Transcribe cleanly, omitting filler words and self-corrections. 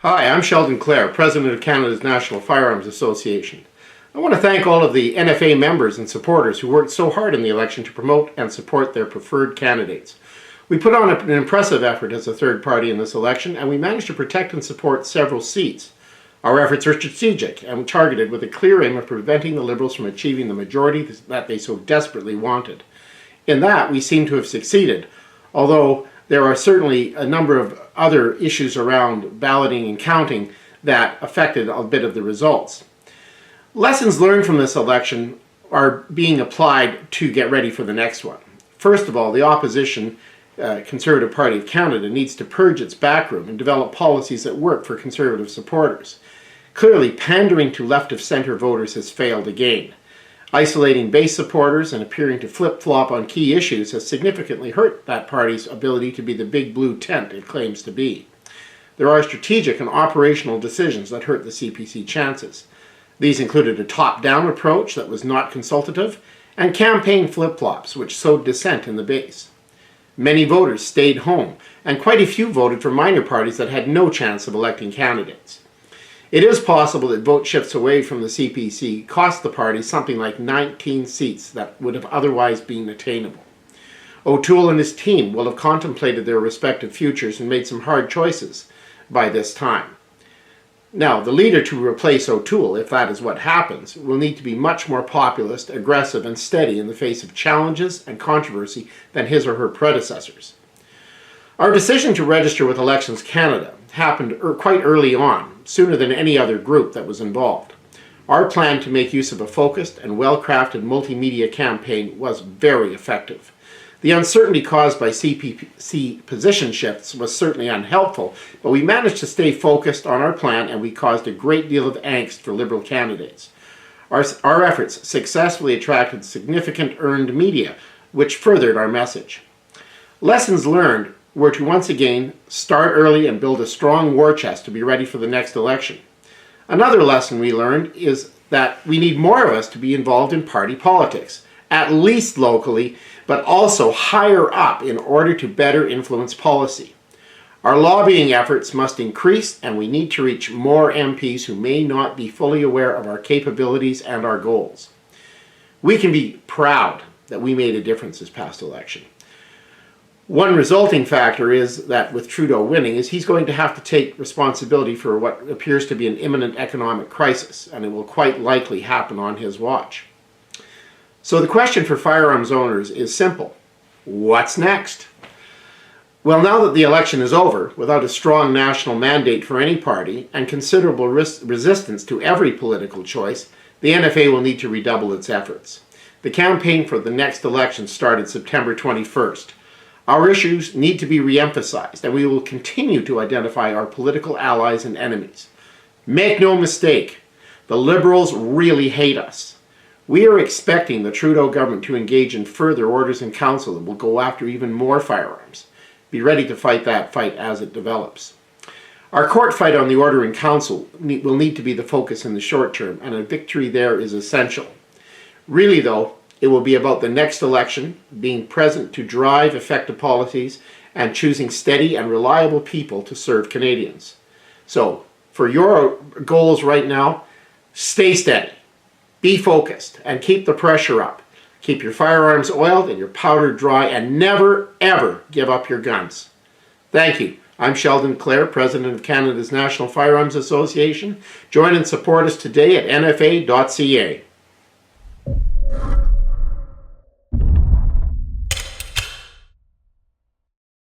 Hi, I'm Sheldon Clare, President of Canada's National Firearms Association. I want to thank all of the NFA members and supporters who worked so hard in the election to promote and support their preferred candidates. We put on an impressive effort as a third party in this election, and we managed to protect and support several seats. Our efforts are strategic and targeted with a clear aim of preventing the Liberals from achieving the majority that they so desperately wanted. In that, we seem to have succeeded, although there are certainly a number of other issues around balloting and counting that affected a bit of the results. Lessons learned from this election are being applied to get ready for the next one. First of all, the opposition Conservative Party of Canada needs to purge its backroom and develop policies that work for Conservative supporters. Clearly, pandering to left-of-centre voters has failed again. Isolating base supporters and appearing to flip-flop on key issues has significantly hurt that party's ability to be the big blue tent it claims to be. There are strategic and operational decisions that hurt the CPC chances. These included a top-down approach that was not consultative and campaign flip-flops which sowed dissent in the base. Many voters stayed home, and quite a few voted for minor parties that had no chance of electing candidates. It is possible that vote shifts away from the CPC cost the party something like 19 seats that would have otherwise been attainable. O'Toole and his team will have contemplated their respective futures and made some hard choices by this time. Now, the leader to replace O'Toole, if that is what happens, will need to be much more populist, aggressive, and steady in the face of challenges and controversy than his or her predecessors. Our decision to register with Elections Canada happened quite early on, sooner than any other group that was involved. Our plan to make use of a focused and well-crafted multimedia campaign was very effective. The uncertainty caused by CPC position shifts was certainly unhelpful, but we managed to stay focused on our plan and we caused a great deal of angst for Liberal candidates. Our efforts successfully attracted significant earned media, which furthered our message. Lessons learned were to once again start early and build a strong war chest to be ready for the next election. Another lesson we learned is that we need more of us to be involved in party politics, at least locally, but also higher up in order to better influence policy. Our lobbying efforts must increase, and we need to reach more MPs who may not be fully aware of our capabilities and our goals. We can be proud that we made a difference this past election. One resulting factor is that with Trudeau winning is he's going to have to take responsibility for what appears to be an imminent economic crisis, and it will quite likely happen on his watch. So the question for firearms owners is simple. What's next? Well, now that the election is over, without a strong national mandate for any party and considerable resistance to every political choice, the NFA will need to redouble its efforts. The campaign for the next election started September 21st. Our issues need to be re-emphasized, and we will continue to identify our political allies and enemies. Make no mistake, the Liberals really hate us. We are expecting the Trudeau government to engage in further orders in council that will go after even more firearms. Be ready to fight that fight as it develops. Our court fight on the order in council will need to be the focus in the short term, and a victory there is essential. Really though, it will be about the next election, being present to drive effective policies, and choosing steady and reliable people to serve Canadians. So, for your goals right now, stay steady, be focused, and keep the pressure up. Keep your firearms oiled and your powder dry, and never, ever give up your guns. Thank you. I'm Sheldon Clare, President of Canada's National Firearms Association. Join and support us today at nfa.ca.